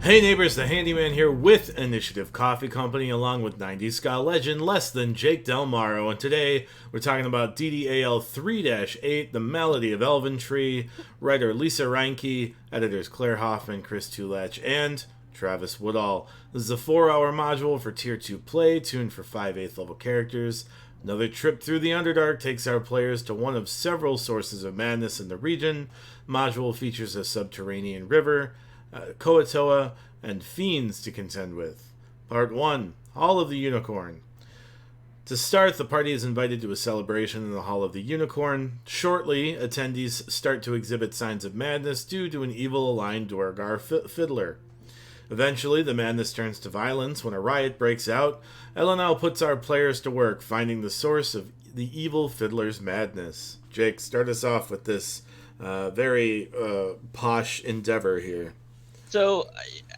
Hey neighbors, the Handyman here with Initiative Coffee Company along with 90s ska legend less than Jake Delmaro, and today we're talking about DDAL 3-8, The Malady of Elventree, writer Lisa Reinke, editors Claire Hoffman, Chris Tulach, and Travis Woodall. This is a 4-hour module for Tier 2 play, tuned for 5 8th level characters. Another trip through the Underdark takes our players to one of several sources of madness in the region. The module features a subterranean river, Koatoa, and fiends to contend with. Part 1, Hall of the Unicorn. To start, the party is invited to a celebration in the Hall of the Unicorn. Shortly, attendees start to exhibit signs of madness due to an evil-aligned Duergar fiddler. Eventually, the madness turns to violence when a riot breaks out. Elenau puts our players to work finding the source of the evil fiddler's madness. Jake, start us off with this very posh endeavor here. So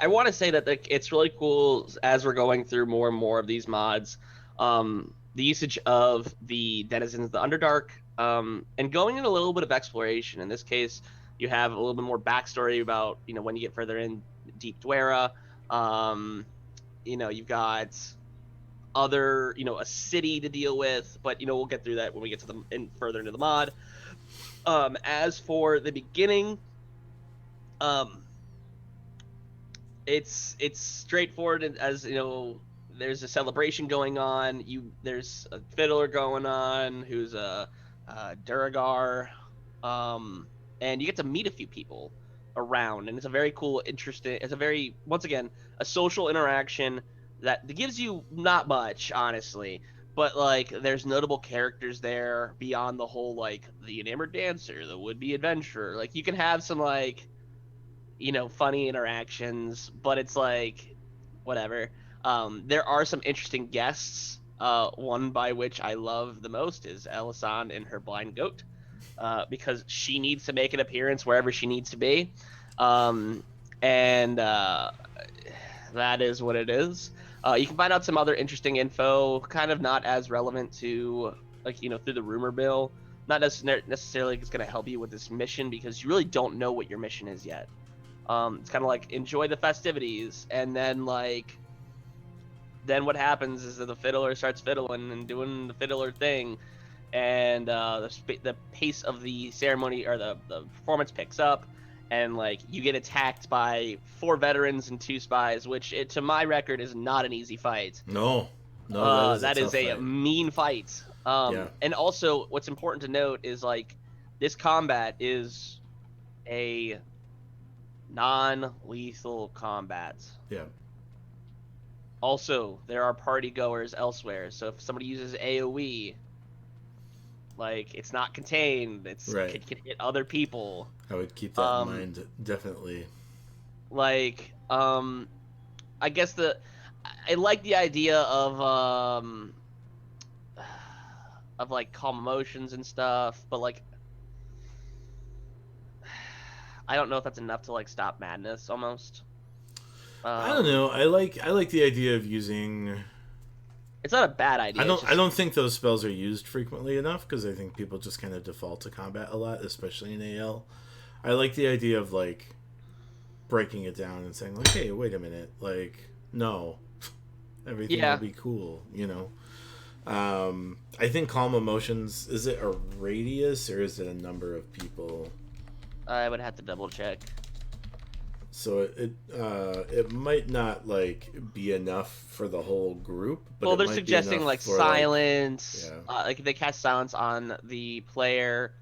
I want to say that it's really cool as we're going through more and more of these mods, the usage of the denizens of the Underdark, and going in a little bit of exploration. In this case, you have a little bit more backstory about, when you get further in Deep Dwera. You've got other, a city to deal with, but, we'll get through that when we get to further into the mod. As for the beginning, it's straightforward, as there's a celebration going on. There's a fiddler going on who's a Duragar, and you get to meet a few people around, and it's a very cool, interesting. It's a very, once again, a social interaction that gives you not much, honestly, but there's notable characters there beyond the whole the enamored dancer, the would-be adventurer. You can have some funny interactions, but it's whatever. There are some interesting guests. One by which I love the most is Elisande and her blind goat, because she needs to make an appearance wherever she needs to be, and that is what it is. You can find out some other interesting info, kind of not as relevant to through the rumor mill. Not necessarily it's going to help you with this mission, because you really don't know what your mission is yet. It's kind of enjoy the festivities, and then then what happens is that the fiddler starts fiddling and doing the fiddler thing, and the pace of the ceremony or the performance picks up, and you get attacked by 4 veterans and 2 spies, which to my record is not an easy fight. No, that is a fight. mean fight. Yeah. And also what's important to note is this combat is a non-lethal combat. Yeah. Also, there are party goers elsewhere, so if somebody uses AoE, it's not contained. Right. It can hit other people. I would keep that in mind, definitely. I guess I like the idea of calm emotions and stuff, but I don't know if that's enough to stop madness almost. I don't know. I like the idea of using. It's not a bad idea. I don't think those spells are used frequently enough, because I think people just kind of default to combat a lot, especially in AL. I like the idea of breaking it down and saying hey, wait a minute, no, everything will be cool, I think calm emotions, is it a radius or is it a number of people? I would have to double check. So it might not be enough for the whole group. But well, they're suggesting silence. Yeah. If they cast silence on the player,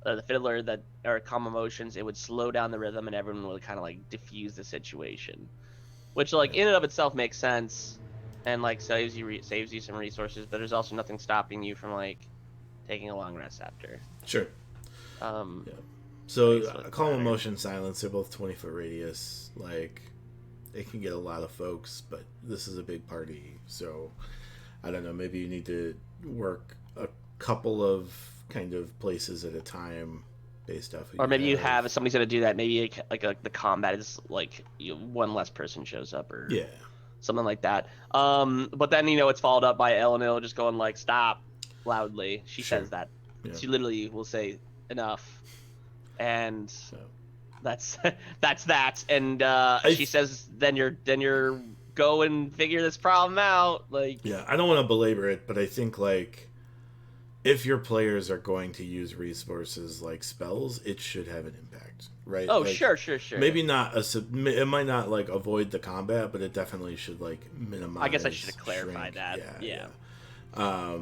the fiddler, that or calm emotions, it would slow down the rhythm and everyone would kind of diffuse the situation, which in and of itself makes sense, and saves you some resources. But there's also nothing stopping you from taking a long rest after. Sure. Yeah. So calm emotion, silence, they're both 20-foot radius. It can get a lot of folks, but this is a big party, so I don't know, maybe you need to work a couple of kind of places at a time based off of, or maybe you have somebody's gonna do that, maybe the combat is one less person shows up, or something like that. But then it's followed up by Elenil just going stop loudly. She says that. She literally will say enough. And That's that's that. And I she says, then you're go and figure this problem out. Like, Yeah, I don't want to belabor it, but I think like if your players are going to use resources like spells, it should have an impact, right? oh, Like sure. maybe not it might not like avoid the combat, but it definitely should like I guess I should have minimize, clarified shrink. that. Yeah, Yeah. yeah.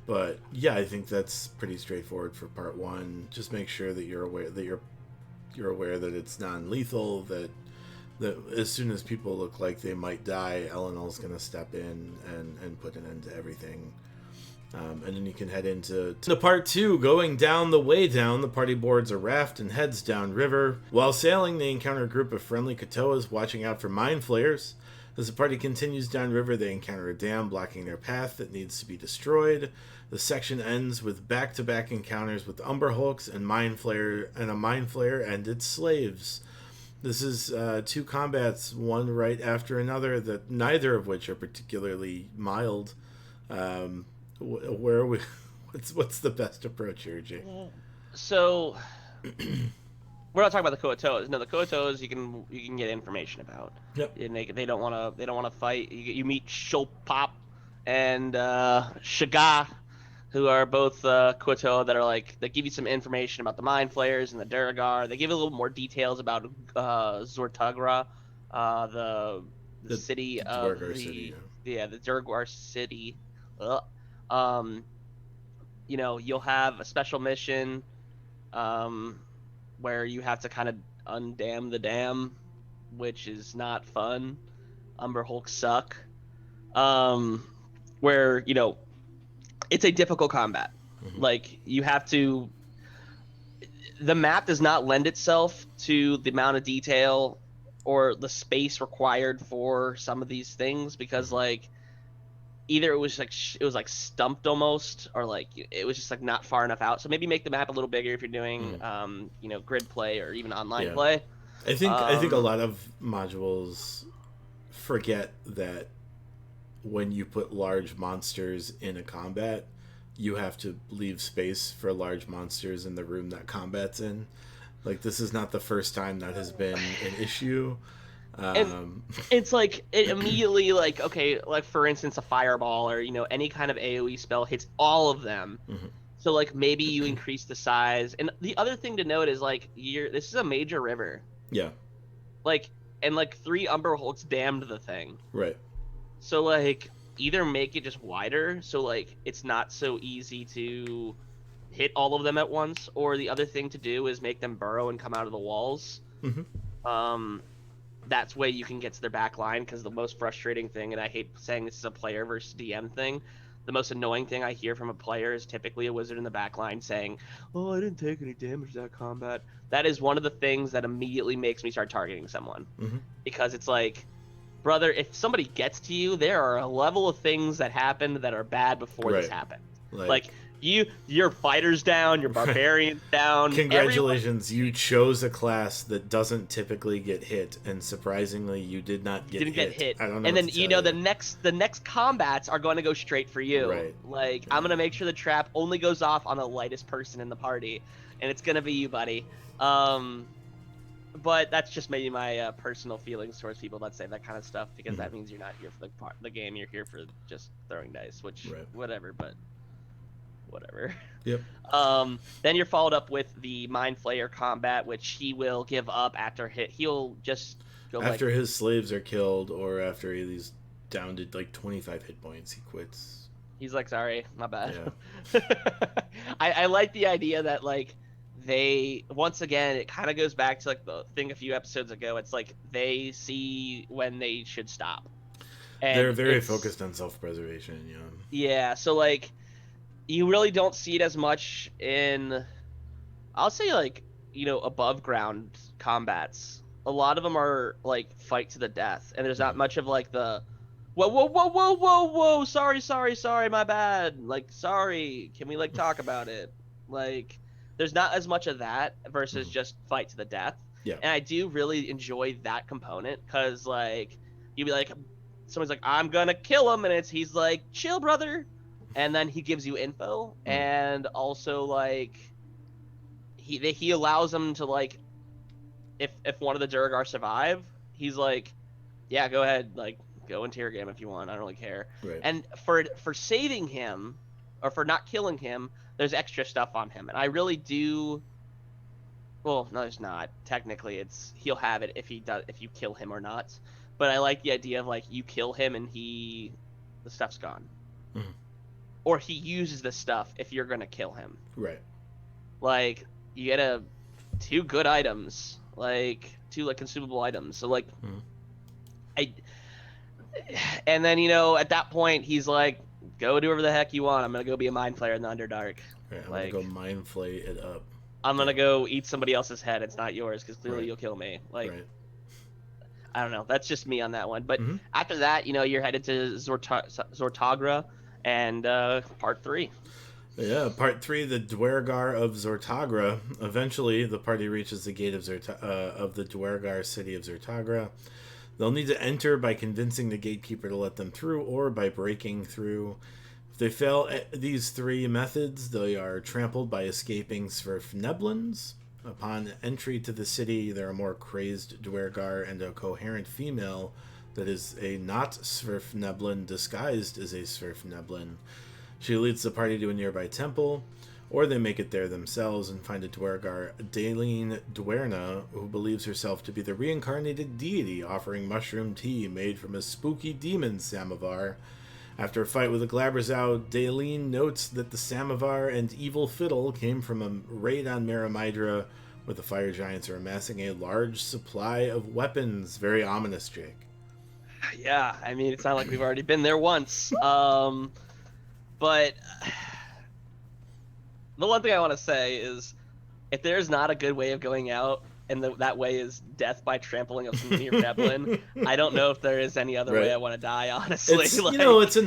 But yeah, I think that's pretty straightforward for part one. Just make sure that you're aware that it's non-lethal. That as soon as people look like they might die, Eleanor's going to step in and put an end to everything. And then you can head into part two. Going down the way down, the party boards a raft and heads downriver. While sailing, they encounter a group of friendly Katoas watching out for mind flayers. As the party continues downriver, they encounter a dam blocking their path that needs to be destroyed. The section ends with back-to-back encounters with Umber Hulks and a mind flayer and its slaves. This is two combats, one right after another, that neither of which are particularly mild. Where are we? What's the best approach here, Jay? So we're not talking about the Koatoas. No, the Koatoas you can get information about. Yep. And they don't want to fight. You meet Shulpop and Shaga, who are both Koatoa that are like, they give you some information about the mind flayers and the Duragar. They give you a little more details about Zortugra, the city of Dwargar the city, yeah. yeah, the Duragar city. Ugh. You'll have a special mission where you have to kind of undam the dam, which is not fun. Umber Hulks suck. Where, it's a difficult combat. Mm-hmm. Like, you have to... The map does not lend itself to the amount of detail or the space required for some of these things because, like, either it was like stumped almost, or like it was just like not far enough out. So maybe make the map a little bigger if you're doing grid play or even online play. I think a lot of modules forget that when you put large monsters in a combat, you have to leave space for large monsters in the room that combat's in. Like, this is not the first time that has been an issue. And it's like, it immediately, like, okay, like for instance a fireball or any kind of AoE spell hits all of them. Mm-hmm. So like maybe you increase the size. And the other thing to note is like this is a major river. Yeah. Like, and like 3 Umber Hulks damned the thing. Right. So like either make it just wider so like it's not so easy to hit all of them at once, or the other thing to do is make them burrow and come out of the walls. Mm-hmm. That's way you can get to their back line, because the most frustrating thing, and I hate saying this is a player versus DM thing, the most annoying thing I hear from a player is typically a wizard in the back line saying, "Oh, I didn't take any damage that combat." That is one of the things that immediately makes me start targeting someone. Mm-hmm. Because it's like, brother, if somebody gets to you, there are a level of things that happened that are bad before this happened. Like your fighter's down, your barbarian's down. Congratulations, you chose a class that doesn't typically get hit, and surprisingly, you did not get hit. I don't know. And then the next combats are going to go straight for you. Right. Like, I'm gonna make sure the trap only goes off on the lightest person in the party, and it's gonna be you, buddy. But that's just maybe my personal feelings towards people that say that kind of stuff, because that means you're not here for the game. You're here for just throwing dice, which whatever. Yep. Then you're followed up with the Mind Flayer combat, which he will give up after he'll just go after his slaves are killed, or after he's down to like 25 hit points, he quits. He's like, sorry, my bad. Yeah. I like the idea that like they, once again, it kind of goes back to like the thing a few episodes ago. It's like they see when they should stop. And they're very focused on self-preservation. Yeah. So like, you really don't see it as much in, I'll say, like, above ground combats. A lot of them are like fight to the death, and there's not much of like the whoa, sorry, my bad, like, sorry, can we like talk about it? Like, there's not as much of that versus just fight to the death. Yeah. And I do really enjoy that component, because like you'd be like, someone's like, I'm gonna kill him, and he's like, chill, brother. And then he gives you info, and also like he allows them to like if one of the Duragar survive, he's like, yeah, go ahead, like go into your game if you want. I don't really care. Right. And for saving him or for not killing him, there's extra stuff on him, and I really do. Well, no, there's not. Technically, he'll have it if you kill him or not. But I like the idea of like you kill him and the stuff's gone, or he uses the stuff if you're gonna kill him. Right. Like you get two good items, like two like consumable items. So like, and then at that point he's like, go do whatever the heck you want. I'm gonna go be a mind flayer in the Underdark. Right, I'm like, gonna go mind flay it up. I'm gonna go eat somebody else's head. It's not yours because clearly you'll kill me. Like, I don't know. That's just me on that one. But after that, you're headed to Zortagra and part 3. Yeah, part 3, the Dwergar of Zortagra. Eventually, the party reaches the gate of the Dwergar city of Zortagra. They'll need to enter by convincing the gatekeeper to let them through, or by breaking through. If they fail at these 3 methods, they are trampled by escaping Svirfneblins. Upon entry to the city, there are more crazed Dwergar and a coherent female that is a not Svirfneblin disguised as a Svirfneblin. She leads the party to a nearby temple, or they make it there themselves and find a Dwergar, Daleen Dwerna, who believes herself to be the reincarnated deity, offering mushroom tea made from a spooky demon samovar. After a fight with a Glabrezow, Daleen notes that the samovar and evil fiddle came from a raid on Meramidra, where the fire giants are amassing a large supply of weapons. Very ominous, Jake. Yeah, I mean, it's not like we've already been there once. But the one thing I want to say is, if there's not a good way of going out, and that way is death by trampling of some near Neblin, I don't know if there is any other way I want to die, honestly. It's, it's a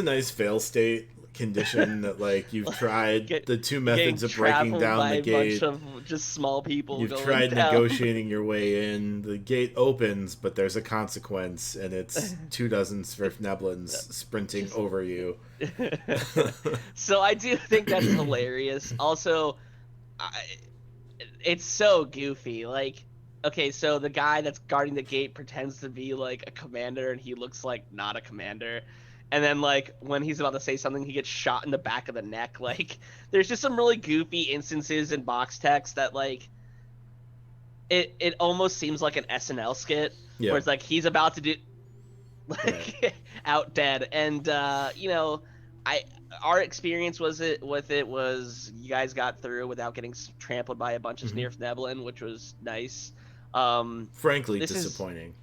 nice fail state condition that, like, you've tried the 2 methods of breaking down the gate. A bunch of just small people. You've tried negotiating your way in. The gate opens, but there's a consequence, and it's 24 Svirfneblins sprinting over you. So I do think that's hilarious. Also, it's so goofy. Like, okay, so the guy that's guarding the gate pretends to be like a commander, and he looks like not a commander. And then, like, when he's about to say something, he gets shot in the back of the neck. Like, there's just some really goofy instances in box text that, like, it almost seems like an SNL skit, where it's like he's about to do, like, out dead. And our experience with it was you guys got through without getting trampled by a bunch of Svirfneblin, which was nice. Frankly disappointing.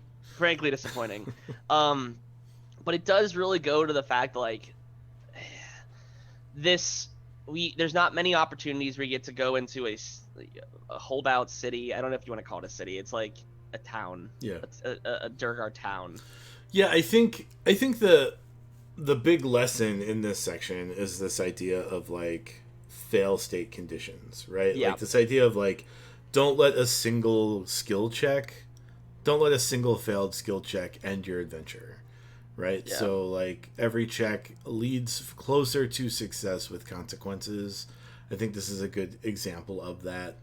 But it does really go to the fact, like, there's not many opportunities where you get to go into a holdout city. I don't know if you want to call it a city. It's like a town. Yeah. A Durgar town. Yeah, I think the big lesson in this section is this idea of, like, fail state conditions, right? Yeah. Like, this idea of, like, don't let a single failed skill check end your adventure. Right? Yeah. So, like, every check leads closer to success with consequences. I think this is a good example of that.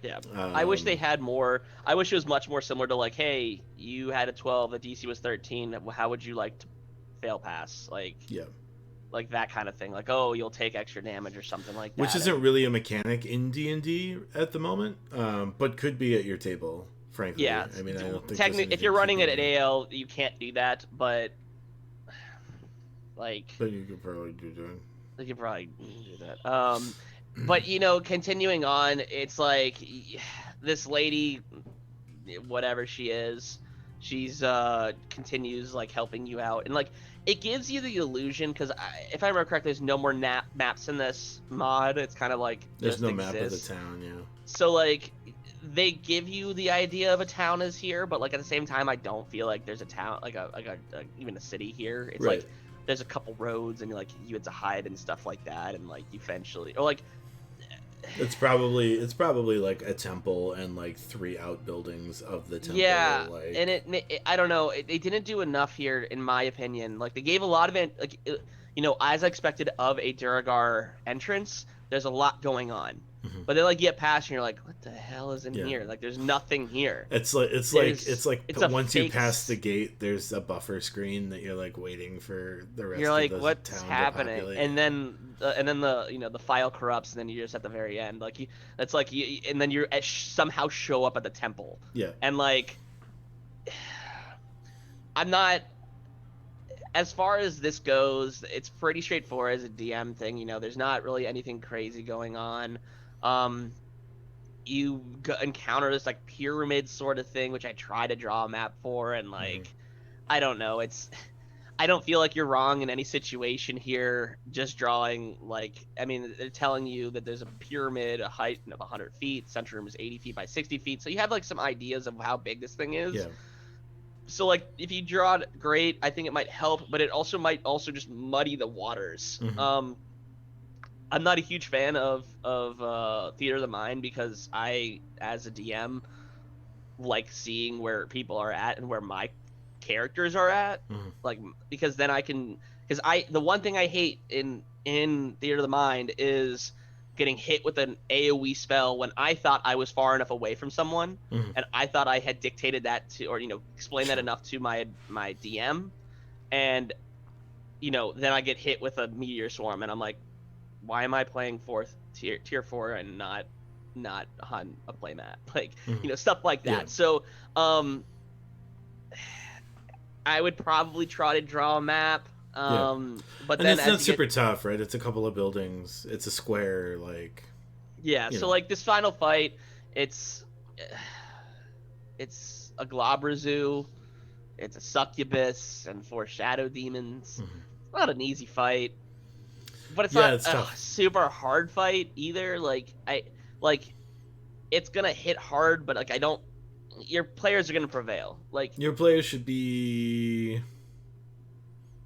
Yeah. I wish they had more. I wish it was much more similar to, like, hey, you had a 12, the DC was 13. How would you like to fail pass? Like, like that kind of thing. Like, oh, you'll take extra damage or something like that. Which isn't really a mechanic in D&D at the moment, but could be at your table. Frankly, yeah. I mean, I don't think technically, if you're running it at AL, you can't do that. But like, but you could probably do that. You could probably do that. But continuing on, it's like this lady, whatever she is, she's continues like helping you out, and like it gives you the illusion, because if I remember correctly, there's no more maps in this mod. It's kind of like there's no map of the town. Yeah. So like, they give you the idea of a town is here, but like at the same time, I don't feel like there's a town, like a even a city here. It's like there's a couple roads, and like you had to hide and stuff like that, and like eventually, or like it's probably like a temple and like 3 outbuildings of the temple. Yeah, like... and it I don't know, they didn't do enough here, in my opinion. Like, they gave a lot of it, like, as I expected of a Duragar entrance. There's a lot going on. But then like you get past and you're like, what the hell is in here? Like there's nothing here. It's like once you pass the gate, there's a buffer screen that you're like waiting for the rest of the what's town happening? to populate. And then the the file corrupts, and then you're just at the very end. Like and then you somehow show up at the temple. Yeah. And like, I'm not. As far as this goes, it's pretty straightforward as a DM thing. There's not really anything crazy going on. You encounter this like pyramid sort of thing, which I try to draw a map for, and like, I don't know. I don't feel like you're wrong in any situation here. Just drawing they're telling you that there's a pyramid, a height of 100 feet, center room is 80 feet by 60 feet, so you have like some ideas of how big this thing is. Yeah. So like if you draw it, great. I think it might help, but it also might just muddy the waters. I'm not a huge fan of Theater of the Mind because I, as a DM, like seeing where people are at and where my characters are at. Like, because then the one thing I hate in Theater of the Mind is getting hit with an AoE spell when I thought I was far enough away from someone, and I thought I had dictated that to, or explained that enough to my DM, and then I get hit with a meteor swarm, and I'm like, why am I playing tier 4 and not on a playmat? Like, stuff like that. Yeah. So, I would probably try to draw a map. But then it's not super tough, right? It's a couple of buildings. It's a square, like. Yeah. So like this final fight, it's a Globrazu, it's a succubus, and 4 shadow demons. It's not an easy fight. But it's not a super hard fight either. It's gonna hit hard, but your players are gonna prevail. Like your players should be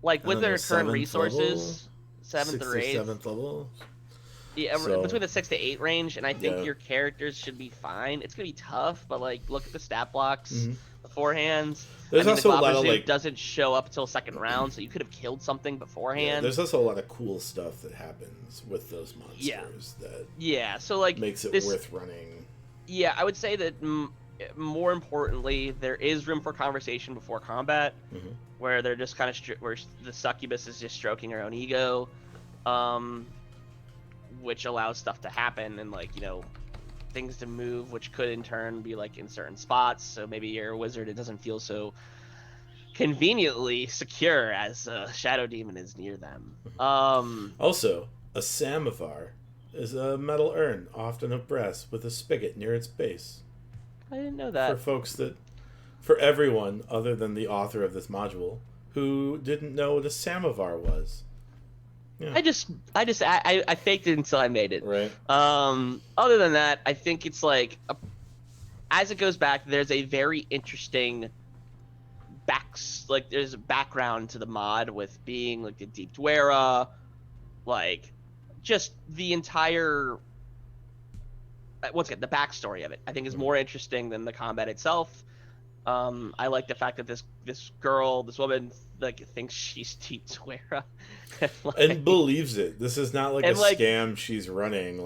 with their current resources, 7th or 8th. 7th level. Yeah, between the 6 to 8 range, and I think your characters should be fine. It's gonna be tough, but look at the stat blocks beforehand. There's also a lot of doesn't show up till 2nd round, so you could have killed something beforehand. Yeah, there's also a lot of cool stuff that happens with those monsters that makes it worth running. Yeah, I would say that more importantly, there is room for conversation before combat, where they're just kind of where the succubus is just stroking her own ego, which allows stuff to happen and things to move, which could in turn be in certain spots. So maybe you're a wizard, it doesn't feel so conveniently secure as a shadow demon is near them. Also, a samovar is a metal urn, often of brass, with a spigot near its base. I didn't know that. For everyone other than the author of this module who didn't know what a samovar was. Yeah. I faked it until I made it. Right. Other than that, I think it's as it goes back, there's a very interesting there's a background to the mod with being the Deep Dwera, just the entire, once again, the backstory of it, I think is more interesting than the combat itself. I like the fact that this woman thinks she's Deep Dwera. And believes it. This is not a scam she's running.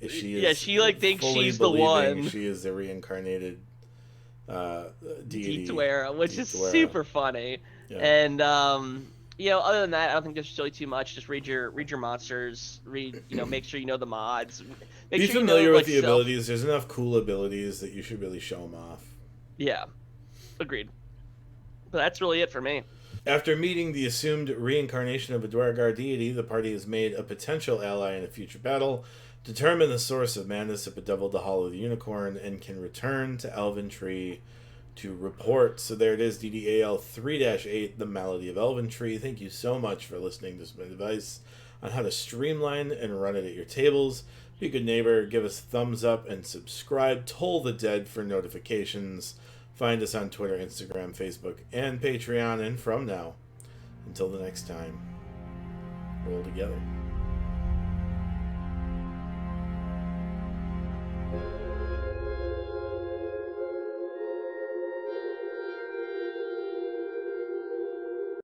She is. Yeah, she thinks she's the one. She is the reincarnated deity. Deep Dwera, which is super funny. Yeah. And other than that, I don't think there's really too much. Just read your monsters. Make sure you know the mods. Be familiar with the abilities. There's enough cool abilities that you should really show them off. Yeah, agreed. But that's really it for me. After meeting the assumed reincarnation of a Dwargar deity, the party has made a potential ally in a future battle, determine the source of madness of Bedevil the Hall of the Unicorn, and can return to Elventree to report. So there it is, DDAL 3-8, the Malady of Elventree. Thank you so much for listening to some advice on how to streamline and run it at your tables. Be a good neighbor, give us a thumbs up, and subscribe. Toll the Dead for notifications. Find us on Twitter, Instagram, Facebook, and Patreon. And from now, until the next time, roll together.